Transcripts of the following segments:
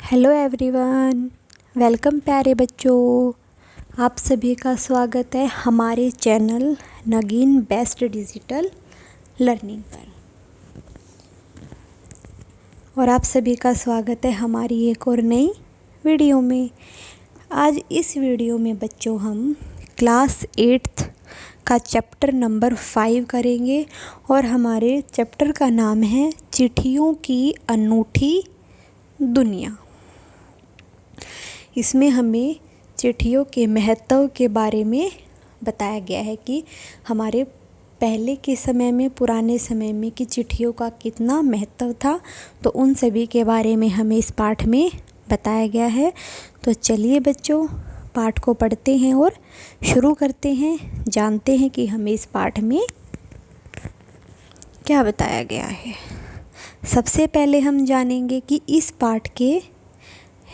Hello everyone, welcome प्यारे बच्चों। आप सभी का स्वागत है हमारे चैनल नगीन बेस्ट डिजिटल लर्निंग पर। और आप सभी का स्वागत है हमारी एक और नई वीडियो में। आज इस वीडियो में बच्चों हम क्लास 8th का चैप्टर नंबर 5 करेंगे और हमारे चैप्टर का नाम है चिट्ठियों की अनूठी दुनिया। इसमें हमें चिट्ठियों के महत्व के बारे में बताया गया है कि हमारे पहले के समय में, पुराने समय में कि चिट्ठियों का कितना महत्व था, तो उन सभी के बारे में हमें इस पाठ में बताया गया है। तो चलिए बच्चों, पाठ को पढ़ते हैं और शुरू करते हैं, जानते हैं कि हमें इस पाठ में क्या बताया गया है। सबसे पहले हम जानेंगे कि इस पाठ के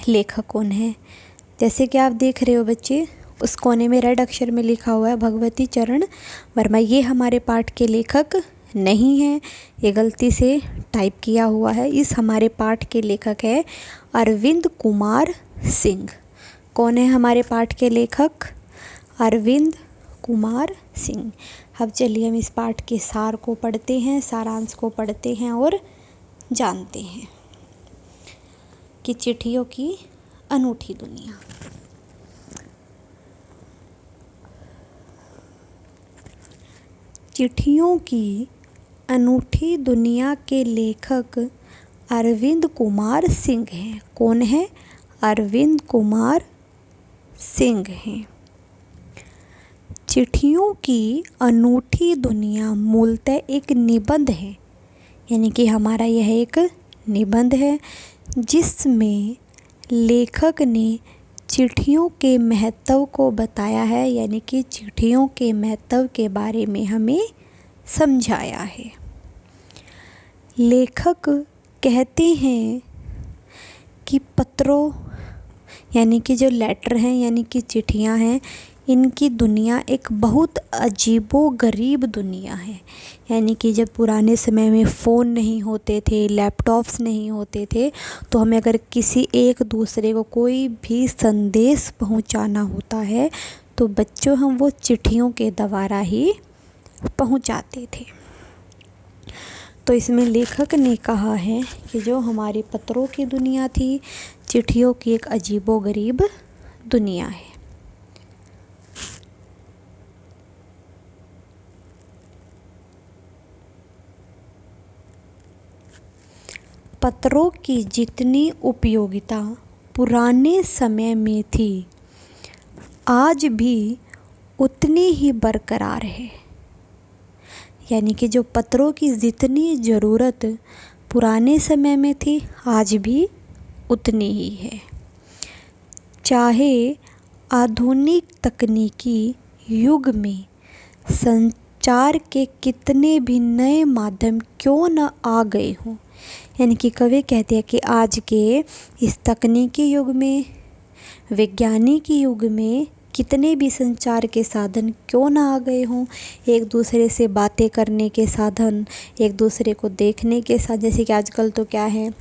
लेखक कौन है। जैसे कि आप देख रहे हो बच्चे, उस कोने में रेड अक्षर में लिखा हुआ है भगवती चरण वर्मा। ये हमारे पाठ के लेखक नहीं है, ये गलती से टाइप किया हुआ है। इस हमारे पाठ के लेखक है अरविंद कुमार सिंह। कौन है हमारे पाठ के लेखक? अरविंद कुमार सिंह। अब चलिए हम इस पाठ के सार को पढ़ते हैं, सारांश को पढ़ते हैं और जानते हैं कि चिट्ठियों की अनूठी दुनिया। चिट्ठियों की अनूठी दुनिया के लेखक अरविंद कुमार सिंह हैं। कौन है? अरविंद कुमार सिंह हैं। चिट्ठियों की अनूठी दुनिया मूलतः एक निबंध है, यानी कि हमारा यह एक निबंध है जिसमें लेखक ने चिट्ठियों के महत्व को बताया है, यानी कि चिट्ठियों के महत्व के बारे में हमें समझाया है। लेखक कहते हैं कि पत्रों, यानी कि जो लेटर हैं, यानी कि चिट्ठियां हैं, इनकी दुनिया एक बहुत अजीबो गरीब दुनिया है। यानी कि जब पुराने समय में फ़ोन नहीं होते थे, लैपटॉप्स नहीं होते थे, तो हमें अगर किसी एक दूसरे को कोई भी संदेश पहुंचाना होता है तो बच्चों हम वो चिट्ठियों के द्वारा ही पहुंचाते थे। तो इसमें लेखक ने कहा है कि जो हमारी पत्रों की दुनिया थी, चिट्ठियों की एक अजीबो गरीब दुनिया है। पत्रों की जितनी उपयोगिता पुराने समय में थी, आज भी उतनी ही बरकरार है। यानी कि जो पत्रों की जितनी ज़रूरत पुराने समय में थी, आज भी उतनी ही है। चाहे आधुनिक तकनीकी युग में संचार के कितने भी नए माध्यम क्यों न आ गए हों, यानी कि कवि कहते हैं कि आज के इस तकनीकी युग में, वैज्ञानिक युग में कितने भी संचार के साधन क्यों ना आ गए हों, एक दूसरे से बातें करने के साधन, एक दूसरे को देखने के साथ, जैसे कि आजकल तो क्या है,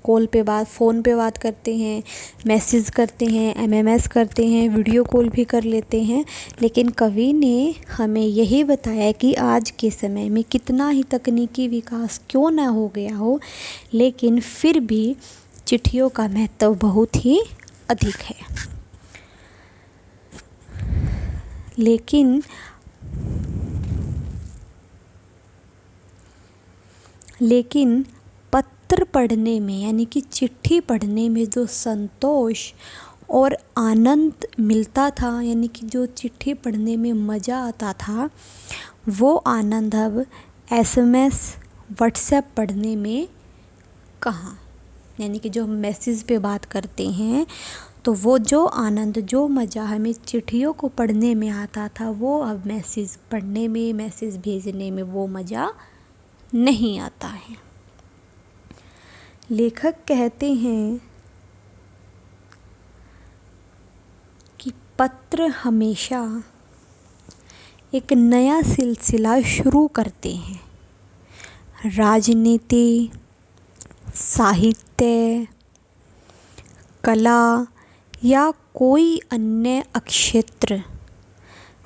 कॉल पे बात, फ़ोन पे बात करते हैं, मैसेज करते हैं, एमएमएस करते हैं, वीडियो कॉल भी कर लेते हैं। लेकिन कवि ने हमें यही बताया कि आज के समय में कितना ही तकनीकी विकास क्यों ना हो गया हो, लेकिन फिर भी चिट्ठियों का महत्व बहुत ही अधिक है। लेकिन पत्र पढ़ने में, यानी कि चिट्ठी पढ़ने में जो संतोष और आनंद मिलता था, यानी कि जो चिट्ठी पढ़ने में मज़ा आता था, वो आनंद अब एसएमएस, व्हाट्सएप पढ़ने में कहाँ। यानी कि जो हम मैसेज पे बात करते हैं, तो वो जो आनंद, जो मज़ा हमें चिट्ठियों को पढ़ने में आता था, वो अब मैसेज पढ़ने में, मैसेज भेजने में वो मज़ा नहीं आता है। लेखक कहते हैं कि पत्र हमेशा एक नया सिलसिला शुरू करते हैं। राजनीति, साहित्य, कला या कोई अन्य अक्षेत्र,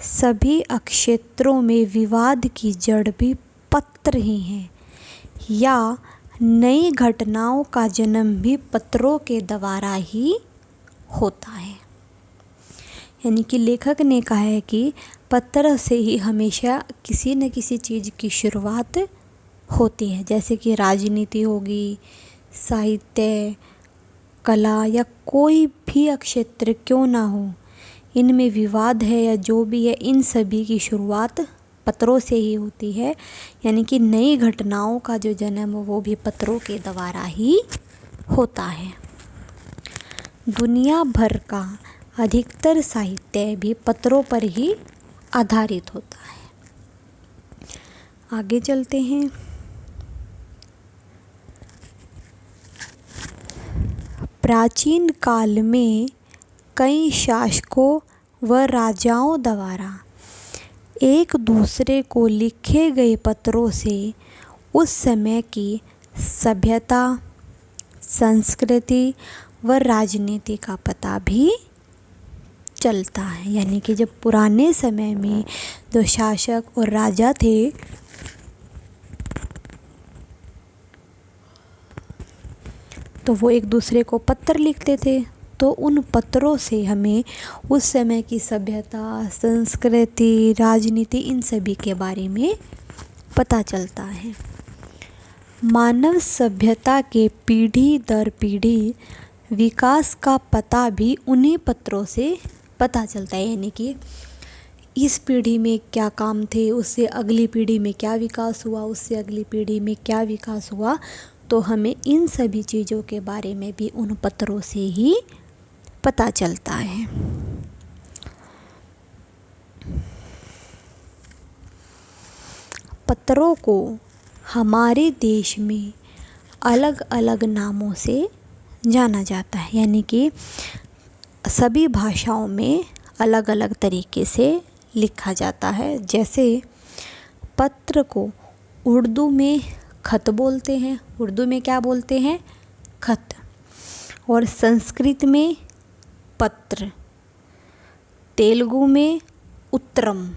सभी अक्षेत्रों में विवाद की जड़ भी पत्र ही हैं, या नई घटनाओं का जन्म भी पत्रों के द्वारा ही होता है। यानी कि लेखक ने कहा है कि पत्र से ही हमेशा किसी न किसी चीज़ की शुरुआत होती है, जैसे कि राजनीति होगी, साहित्य, कला या कोई भी क्षेत्र क्यों ना हो, इनमें विवाद है या जो भी है, इन सभी की शुरुआत पत्रों से ही होती है। यानी कि नई घटनाओं का जो जन्म वो भी पत्रों के द्वारा ही होता है। दुनिया भर का अधिकतर साहित्य भी पत्रों पर ही आधारित होता है। आगे चलते हैं। प्राचीन काल में कई शासकों व राजाओं द्वारा एक दूसरे को लिखे गए पत्रों से उस समय की सभ्यता, संस्कृति व राजनीति का पता भी चलता है। यानी कि जब पुराने समय में जो शासक और राजा थे तो वो एक दूसरे को पत्र लिखते थे, तो उन पत्रों से हमें उस समय की सभ्यता, संस्कृति, राजनीति, इन सभी के बारे में पता चलता है। मानव सभ्यता के पीढ़ी दर पीढ़ी विकास का पता भी उन्हीं पत्रों से पता चलता है। यानी कि इस पीढ़ी में क्या काम थे, उससे अगली पीढ़ी में क्या विकास हुआ, उससे अगली पीढ़ी में क्या विकास हुआ, तो हमें इन सभी चीज़ों के बारे में भी उन पत्रों से ही पता चलता है। पत्रों को हमारे देश में अलग अलग नामों से जाना जाता है। यानी कि सभी भाषाओं में अलग अलग तरीके से लिखा जाता है। जैसे पत्र को उर्दू में खत बोलते हैं। उर्दू में क्या बोलते हैं? खत। और संस्कृत में पत्र, तेलुगु में उत्तरम,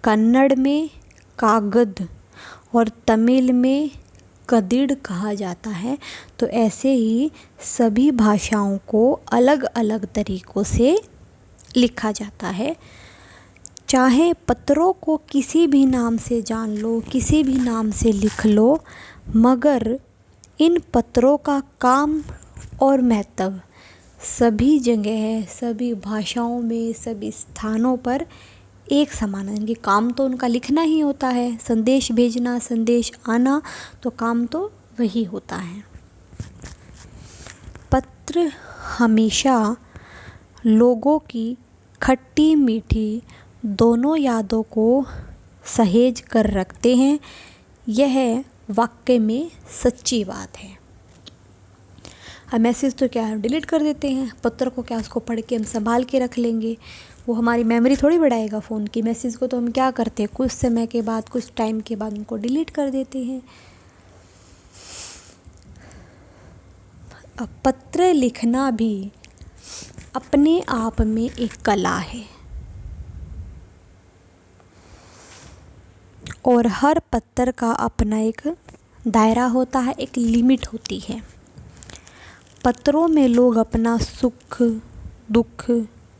कन्नड़ में कागद और तमिल में कदिड़ कहा जाता है। तो ऐसे ही सभी भाषाओं को अलग अलग तरीक़ों से लिखा जाता है। चाहे पत्रों को किसी भी नाम से जान लो, किसी भी नाम से लिख लो, मगर इन पत्रों का काम और महत्व सभी जगह, सभी भाषाओं में, सभी स्थानों पर एक समान है। कि काम तो उनका लिखना ही होता है, संदेश भेजना, संदेश आना, तो काम तो वही होता है। पत्र हमेशा लोगों की खट्टी मीठी दोनों यादों को सहेज कर रखते हैं। यह वाकई में सच्ची बात है। अब मैसेज तो क्या है, डिलीट कर देते हैं, पत्र को क्या उसको पढ़ के हम संभाल के रख लेंगे, वो हमारी मेमोरी थोड़ी बढ़ाएगा फ़ोन की। मैसेज को तो हम क्या करते हैं, कुछ समय के बाद, कुछ टाइम के बाद उनको डिलीट कर देते हैं। अब पत्र लिखना भी अपने आप में एक कला है और हर पत्र का अपना एक दायरा होता है, एक लिमिट होती है। पत्रों में लोग अपना सुख दुख,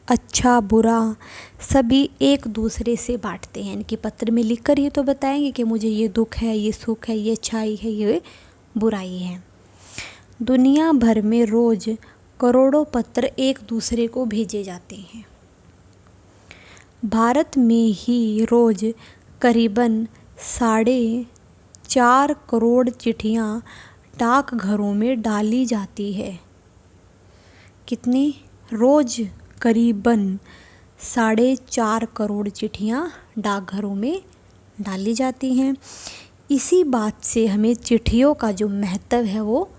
अच्छा बुरा सभी एक दूसरे से बांटते हैं। इनके पत्र में लिखकर ये तो बताएंगे कि मुझे ये दुख है, ये सुख है, ये अच्छाई है, ये बुराई है। दुनिया भर में रोज़ करोड़ों पत्र एक दूसरे को भेजे जाते हैं। भारत में ही रोज़ करीबन 4.5 करोड़ चिट्ठियाँ डाकघरों में डाली जाती है। कितनी? रोज़ करीबन 4.5 करोड़ चिट्ठियाँ डाकघरों में डाली जाती हैं। इसी बात से हमें चिट्ठियों का जो महत्व है वो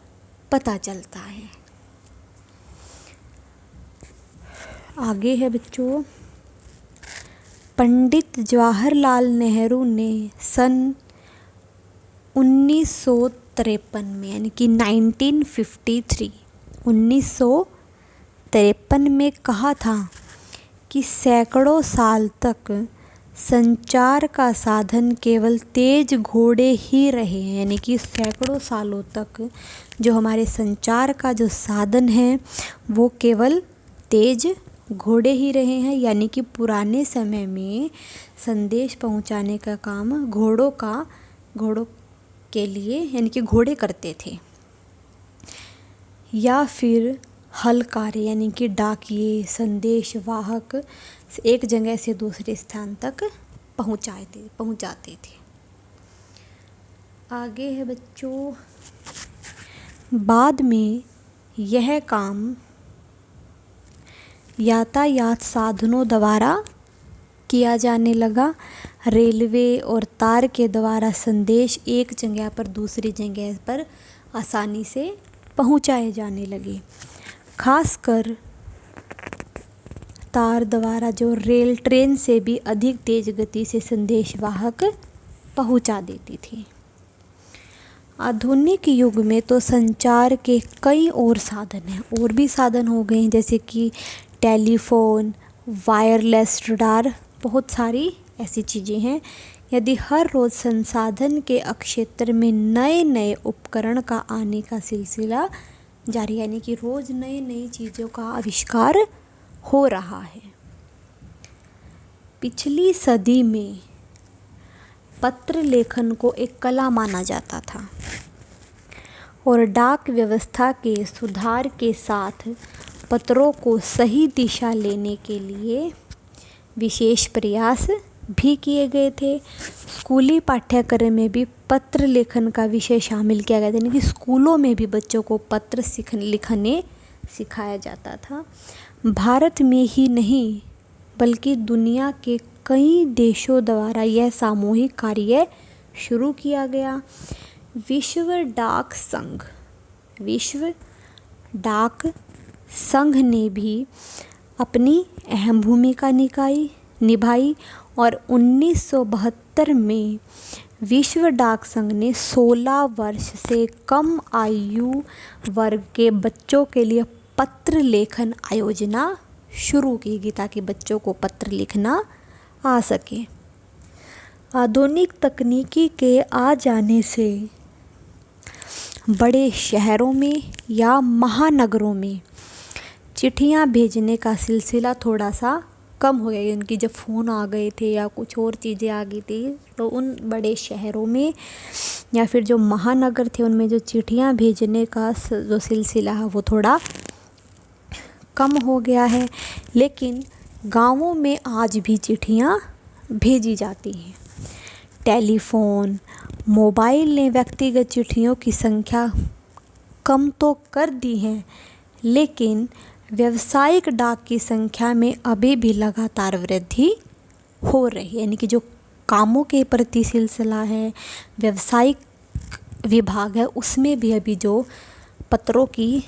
पता चलता है। आगे है बच्चों, पंडित जवाहरलाल नेहरू ने सन 1953 में यानी कि 1953 1953 में कहा था कि सैकड़ों साल तक संचार का साधन केवल तेज घोड़े ही रहे हैं। यानी कि सैकड़ों सालों तक जो हमारे संचार का जो साधन है वो केवल तेज घोड़े ही रहे हैं। यानी कि पुराने समय में संदेश पहुंचाने का काम घोड़ों के लिए यानी कि घोड़े करते थे, या फिर हलकारे यानी कि डाकिए संदेश वाहक एक जगह से दूसरे स्थान तक पहुंचाते थे। आगे है बच्चों, बाद में यह काम यातायात साधनों द्वारा किया जाने लगा। रेलवे और तार के द्वारा संदेश एक जगह पर दूसरी जगह पर आसानी से पहुंचाए जाने लगे। खासकर तार द्वारा जो रेल ट्रेन से भी अधिक तेज गति से संदेश वाहक पहुंचा देती थी। आधुनिक युग में तो संचार के कई और साधन हैं, और भी साधन हो गए हैं, जैसे कि टेलीफोन, वायरलेस रडार, बहुत सारी ऐसी चीज़ें हैं। यदि हर रोज़ संसाधन के क्षेत्र में नए नए उपकरण का आने का सिलसिला जारी, यानी कि रोज़ नई नई चीज़ों का आविष्कार हो रहा है। पिछली सदी में पत्र लेखन को एक कला माना जाता था, और डाक व्यवस्था के सुधार के साथ पत्रों को सही दिशा लेने के लिए विशेष प्रयास भी किए गए थे। स्कूली पाठ्यक्रम में भी पत्र लेखन का विषय शामिल किया गया था, यानी कि स्कूलों में भी बच्चों को पत्र लिखने सिखाया जाता था। भारत में ही नहीं बल्कि दुनिया के कई देशों द्वारा यह सामूहिक कार्य शुरू किया गया। विश्व डाक संघ ने भी अपनी अहम भूमिका निभाई, और 1972 में विश्व डाक संघ ने 16 वर्ष से कम आयु वर्ग के बच्चों के लिए पत्र लेखन आयोजना शुरू की गई, ताकि बच्चों को पत्र लिखना आ सके। आधुनिक तकनीकी के आ जाने से बड़े शहरों में या महानगरों में चिट्ठियाँ भेजने का सिलसिला थोड़ा सा कम हो गया, उनकी जब फ़ोन आ गए थे या कुछ और चीज़ें आ गई थी, तो उन बड़े शहरों में या फिर जो महानगर थे उनमें जो चिट्ठियाँ भेजने का जो सिलसिला है वो थोड़ा कम हो गया है। लेकिन गांवों में आज भी चिट्ठियाँ भेजी जाती हैं। टेलीफोन, मोबाइल ने व्यक्तिगत चिट्ठियों की संख्या कम तो कर दी है, लेकिन व्यावसायिक डाक की संख्या में अभी भी लगातार वृद्धि हो रही है। यानी कि जो कामों के प्रति सिलसिला है, व्यावसायिक विभाग है, उसमें भी अभी जो पत्रों की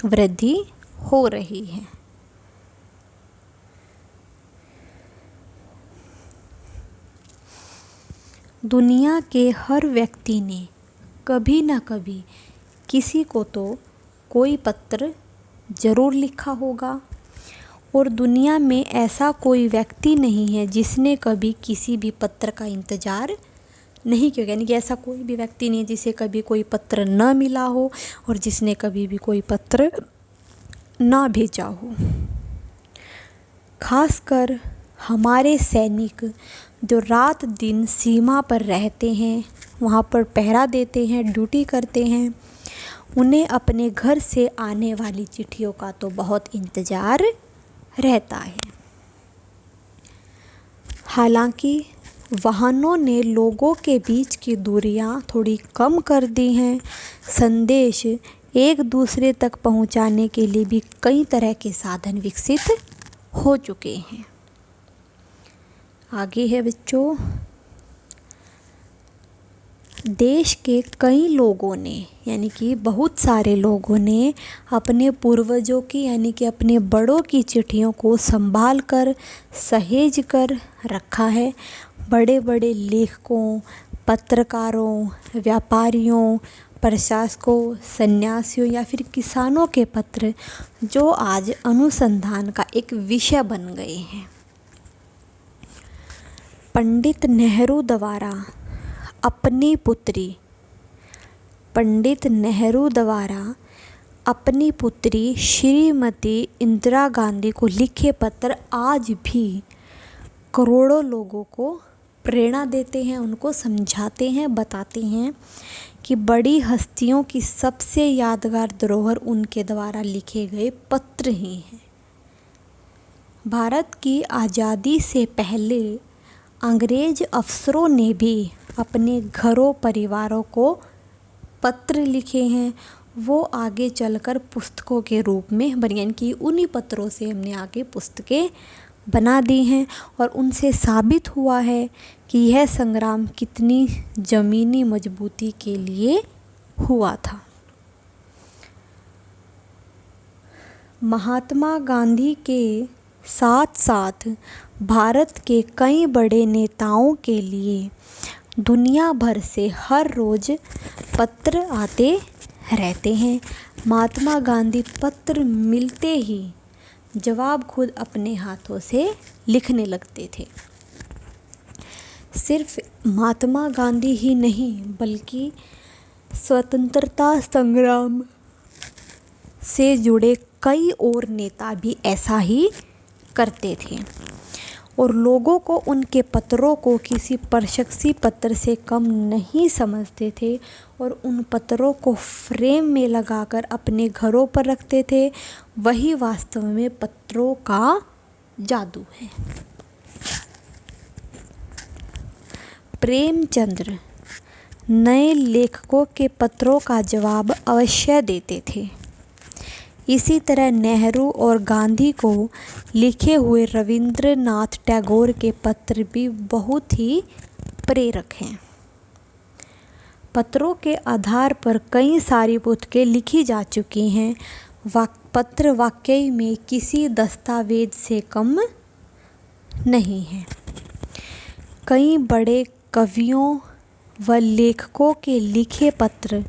वृद्धि हो रही है। दुनिया के हर व्यक्ति ने कभी ना कभी किसी को तो कोई पत्र ज़रूर लिखा होगा, और दुनिया में ऐसा कोई व्यक्ति नहीं है जिसने कभी किसी भी पत्र का इंतज़ार नहीं किया। यानी कि ऐसा कोई भी व्यक्ति नहीं जिसे कभी कोई पत्र न मिला हो और जिसने कभी भी कोई पत्र ना भेजा हो। खासकर हमारे सैनिक जो रात दिन सीमा पर रहते हैं, वहाँ पर पहरा देते हैं, ड्यूटी करते हैं, उन्हें अपने घर से आने वाली चिट्ठियों का तो बहुत इंतज़ार रहता है। हालांकि वाहनों ने लोगों के बीच की दूरियां थोड़ी कम कर दी हैं। संदेश एक दूसरे तक पहुंचाने के लिए भी कई तरह के साधन विकसित हो चुके हैं। आगे है बच्चों, देश के कई लोगों ने यानी कि बहुत सारे लोगों ने अपने पूर्वजों की यानी कि अपने बड़ों की चिट्ठियों को संभाल कर सहेज कर रखा है। बड़े बड़े लेखकों, पत्रकारों, व्यापारियों, प्रशासकों, सन्यासियों या फिर किसानों के पत्र जो आज अनुसंधान का एक विषय बन गए हैं। पंडित नेहरू द्वारा अपनी पुत्री श्रीमती इंदिरा गांधी को लिखे पत्र आज भी करोड़ों लोगों को प्रेरणा देते हैं, उनको समझाते हैं, बताते हैं कि बड़ी हस्तियों की सबसे यादगार धरोहर उनके द्वारा लिखे गए पत्र ही हैं। भारत की आज़ादी से पहले अंग्रेज अफसरों ने भी अपने घरों परिवारों को पत्र लिखे हैं, वो आगे चलकर पुस्तकों के रूप में बनी, यानी कि उन्हीं पत्रों से हमने आगे पुस्तकें बना दी हैं और उनसे साबित हुआ है कि यह संग्राम कितनी ज़मीनी मजबूती के लिए हुआ था। महात्मा गांधी के साथ साथ भारत के कई बड़े नेताओं के लिए दुनिया भर से हर रोज़ पत्र आते रहते हैं। महात्मा गांधी पत्र मिलते ही जवाब खुद अपने हाथों से लिखने लगते थे। सिर्फ महात्मा गांधी ही नहीं बल्कि स्वतंत्रता संग्राम से जुड़े कई और नेता भी ऐसा ही करते थे और लोगों को उनके पत्रों को किसी प्रशस्ति पत्र से कम नहीं समझते थे और उन पत्रों को फ्रेम में लगाकर अपने घरों पर रखते थे। वही वास्तव में पत्रों का जादू है। प्रेमचंद्र नए लेखकों के पत्रों का जवाब अवश्य देते थे। इसी तरह नेहरू और गांधी को लिखे हुए रविंद्रनाथ टैगोर के पत्र भी बहुत ही प्रेरक हैं। पत्रों के आधार पर कई सारी पुस्तकें लिखी जा चुकी हैं। पत्र वाकई में किसी दस्तावेज से कम नहीं है। कई बड़े कवियों व लेखकों के लिखे पत्र,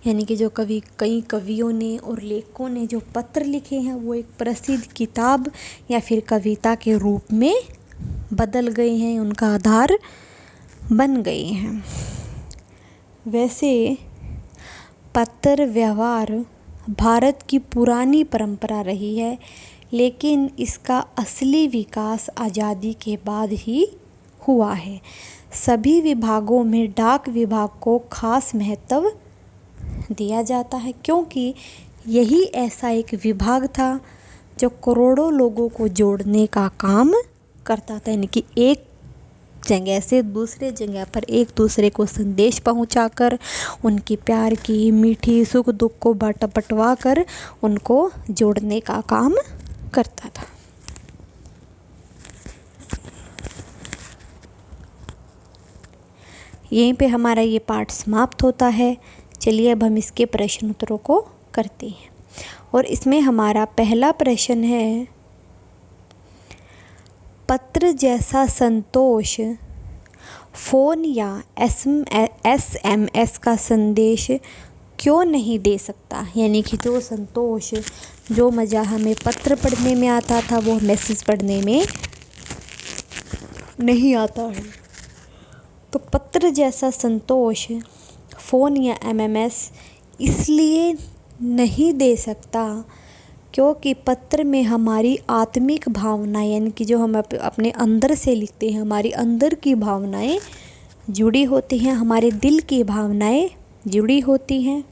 यानी कि जो कई कवियों ने और लेखकों ने जो पत्र लिखे हैं वो एक प्रसिद्ध किताब या फिर कविता के रूप में बदल गए हैं, उनका आधार बन गए हैं। वैसे पत्र व्यवहार भारत की पुरानी परंपरा रही है, लेकिन इसका असली विकास आज़ादी के बाद ही हुआ है। सभी विभागों में डाक विभाग को खास महत्व दिया जाता है, क्योंकि यही ऐसा एक विभाग था जो करोड़ों लोगों को जोड़ने का काम करता था, यानी कि एक जगह से दूसरे जगह पर एक दूसरे को संदेश पहुंचाकर उनकी प्यार की मीठी सुख दुख को बटवा कर उनको जोड़ने का काम करता था। यहीं पे हमारा ये पाठ समाप्त होता है। चलिए अब हम इसके प्रश्न उत्तरों को करते हैं और इसमें हमारा पहला प्रश्न है, पत्र जैसा संतोष फ़ोन या SMS का संदेश क्यों नहीं दे सकता। यानी कि जो संतोष, जो मज़ा हमें पत्र पढ़ने में आता था वो मैसेज पढ़ने में नहीं आता है। तो पत्र जैसा संतोष फ़ोन या MMS इसलिए नहीं दे सकता क्योंकि पत्र में हमारी आत्मिक भावना, यानी कि जो हम अपने अंदर से लिखते हैं, हमारी अंदर की भावनाएं जुड़ी होती हैं, हमारे दिल की भावनाएं जुड़ी होती हैं।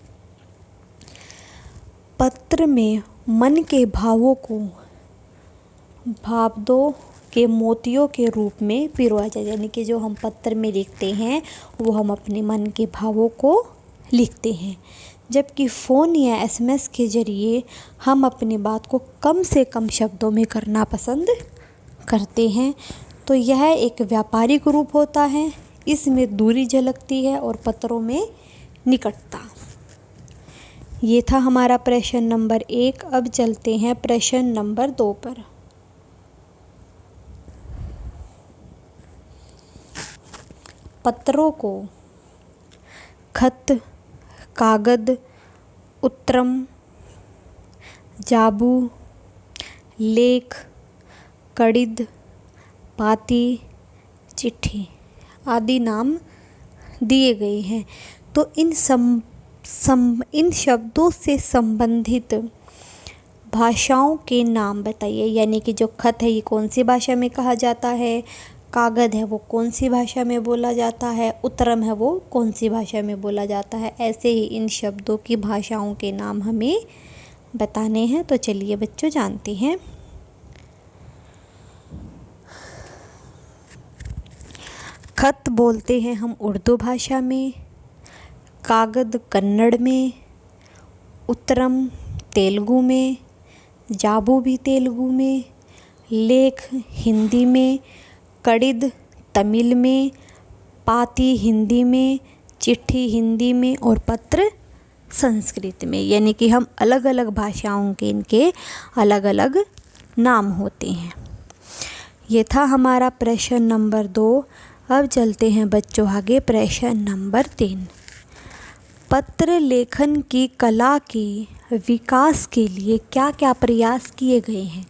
पत्र में मन के भावों को भावों के मोतियों के रूप में पिरोया जाए, यानी कि जो हम पत्र में लिखते हैं वो हम अपने मन के भावों को लिखते हैं, जबकि फ़ोन या SMS के ज़रिए हम अपनी बात को कम से कम शब्दों में करना पसंद करते हैं। तो यह एक व्यापारिक रूप होता है, इसमें दूरी झलकती है और पत्रों में निकटता। ये था हमारा प्रश्न नंबर 1। अब चलते हैं प्रश्न नंबर 2 पर। पत्रों को खत कागद, उत्तरम, जाबू, लेख, कड़िद, पाती, चिट्ठी आदि नाम दिए गए हैं। तो इन शब्दों से संबंधित भाषाओं के नाम बताइए। यानी कि जो खत है ये कौन सी भाषा में कहा जाता है, कागज़ है वो कौन सी भाषा में बोला जाता है, उत्तरम है वो कौन सी भाषा में बोला जाता है। ऐसे ही इन शब्दों की भाषाओं के नाम हमें बताने हैं। तो चलिए बच्चों जानते हैं। खत बोलते हैं हम उर्दू भाषा में, कागद कन्नड़ में, उत्तरम तेलुगु में, जाबू भी तेलुगु में, लेख हिंदी में, कड़िद तमिल में, पाती हिंदी में, चिट्ठी हिंदी में और पत्र संस्कृत में। यानी कि हम अलग अलग भाषाओं के इनके अलग अलग नाम होते हैं। ये था हमारा प्रश्न नंबर 2। अब चलते हैं बच्चों आगे प्रश्न नंबर 3। पत्र लेखन की कला के विकास के लिए क्या क्या प्रयास किए गए हैं।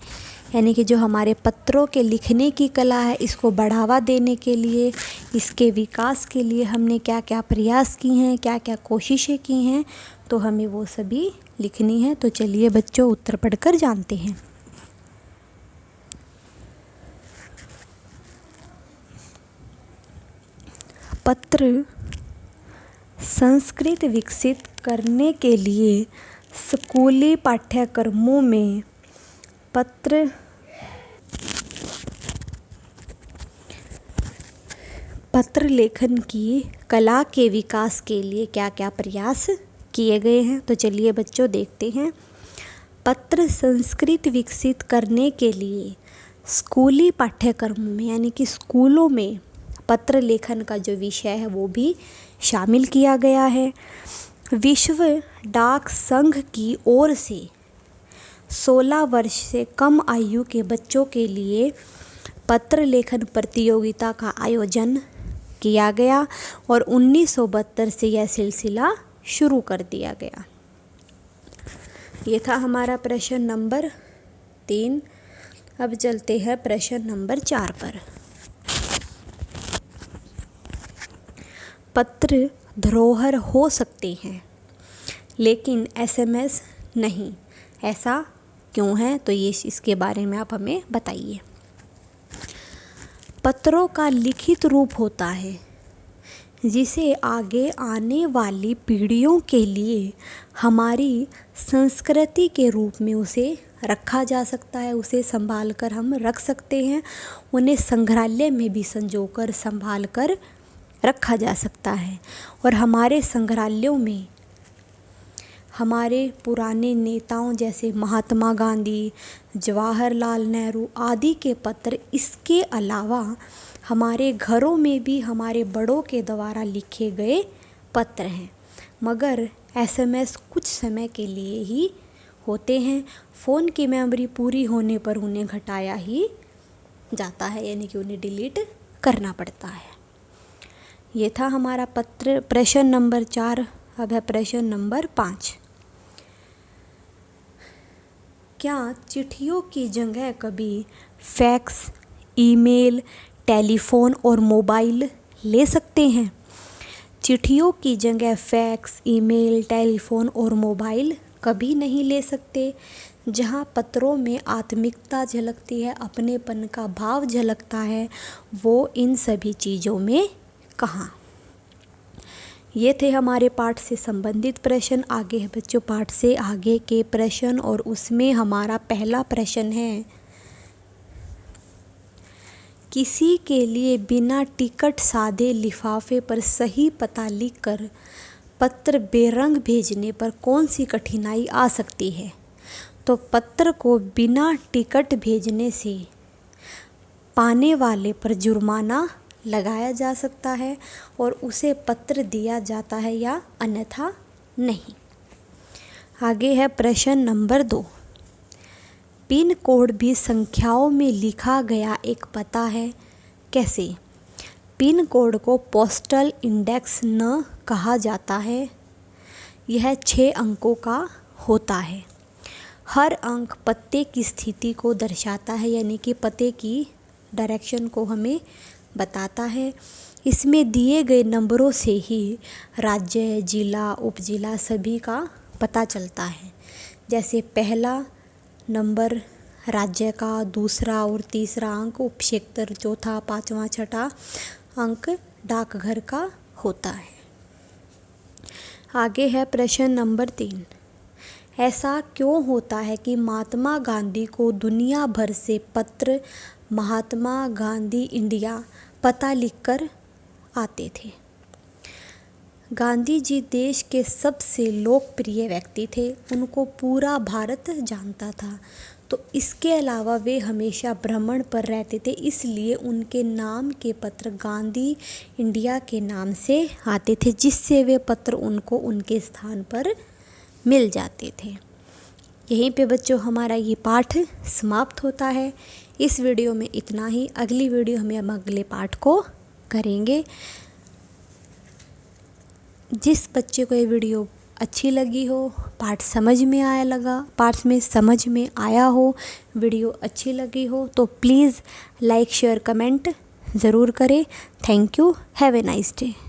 यानी कि जो हमारे पत्रों के लिखने की कला है इसको बढ़ावा देने के लिए, इसके विकास के लिए हमने क्या क्या प्रयास किए हैं, क्या क्या कोशिशें की हैं, तो हमें वो सभी लिखनी है। तो चलिए बच्चों उत्तर पढ़कर जानते हैं। पत्र संस्कृत विकसित करने के लिए स्कूली पाठ्यक्रमों में पत्र लेखन की कला के विकास के लिए क्या क्या प्रयास किए गए हैं। तो चलिए बच्चों देखते हैं। पत्र संस्कृत विकसित करने के लिए स्कूली पाठ्यक्रमों में यानी कि स्कूलों में पत्र लेखन का जो विषय है वो भी शामिल किया गया है। विश्व डाक संघ की ओर से 16 वर्ष से कम आयु के बच्चों के लिए पत्र लेखन प्रतियोगिता का आयोजन किया गया और 1972 से यह सिलसिला शुरू कर दिया गया। ये था हमारा प्रश्न नंबर 3। अब चलते हैं प्रश्न नंबर 4 पर। पत्र धरोहर हो सकते हैं लेकिन एसएमएस नहीं, ऐसा क्यों है? तो ये इसके बारे में आप हमें बताइए। पत्रों का लिखित रूप होता है जिसे आगे आने वाली पीढ़ियों के लिए हमारी संस्कृति के रूप में उसे रखा जा सकता है, उसे संभाल कर हम रख सकते हैं। उन्हें संग्रहालय में भी संजोकर संभाल कर रखा जा सकता है। और हमारे संग्रहालयों में हमारे पुराने नेताओं जैसे महात्मा गांधी, जवाहरलाल नेहरू आदि के पत्र, इसके अलावा हमारे घरों में भी हमारे बड़ों के द्वारा लिखे गए पत्र हैं। मगर एसएमएस कुछ समय के लिए ही होते हैं। फ़ोन की मेमोरी पूरी होने पर उन्हें घटाया ही जाता है, यानी कि उन्हें डिलीट करना पड़ता है। ये था हमारा प्रश्न नंबर 4। अब है प्रश्न नंबर 5। क्या चिट्ठियों की जगह कभी फैक्स, ईमेल, टेलीफोन और मोबाइल ले सकते हैं? चिट्ठियों की जगह फैक्स, ईमेल, टेलीफोन और मोबाइल कभी नहीं ले सकते। जहाँ पत्रों में आत्मिकता झलकती है, अपनेपन का भाव झलकता है, वो इन सभी चीज़ों में कहाँ? ये थे हमारे पाठ से संबंधित प्रश्न। आगे है बच्चों पाठ से आगे के प्रश्न और उसमें हमारा पहला प्रश्न है, किसी के लिए बिना टिकट सादे लिफाफे पर सही पता लिखकर पत्र बेरंग भेजने पर कौन सी कठिनाई आ सकती है? तो पत्र को बिना टिकट भेजने से पाने वाले पर जुर्माना लगाया जा सकता है और उसे पत्र दिया जाता है या अन्यथा नहीं। आगे है प्रश्न नंबर 2। पिन कोड भी संख्याओं में लिखा गया एक पता है, कैसे? पिन कोड को पोस्टल इंडेक्स न कहा जाता है यह 6 अंकों का होता है। हर अंक पत्ते की स्थिति को दर्शाता है, यानी कि पत्ते की डायरेक्शन को हमें बताता है। इसमें दिए गए नंबरों से ही राज्य, जिला, उपजिला सभी का पता चलता है। जैसे पहला नंबर राज्य का, दूसरा और तीसरा अंक उपक्षेत्र, चौथा, पांचवा, छठा अंक डाकघर का होता है। आगे है प्रश्न नंबर 3। ऐसा क्यों होता है कि महात्मा गांधी को दुनिया भर से पत्र महात्मा गांधी इंडिया पता लिखकर आते थे? गांधी जी देश के सबसे लोकप्रिय व्यक्ति थे, उनको पूरा भारत जानता था। तो इसके अलावा वे हमेशा भ्रमण पर रहते थे, इसलिए उनके नाम के पत्र गांधी इंडिया के नाम से आते थे, जिससे वे पत्र उनको उनके स्थान पर मिल जाते थे। यहीं पे बच्चों हमारा ये पाठ समाप्त होता है। इस वीडियो में इतना ही। अगली वीडियो हम अगले पाठ को करेंगे। जिस बच्चे को ये वीडियो अच्छी लगी हो, पाठ समझ में आया हो, वीडियो अच्छी लगी हो, तो प्लीज़ लाइक, शेयर, कमेंट ज़रूर करें। Thank you. Have a nice day.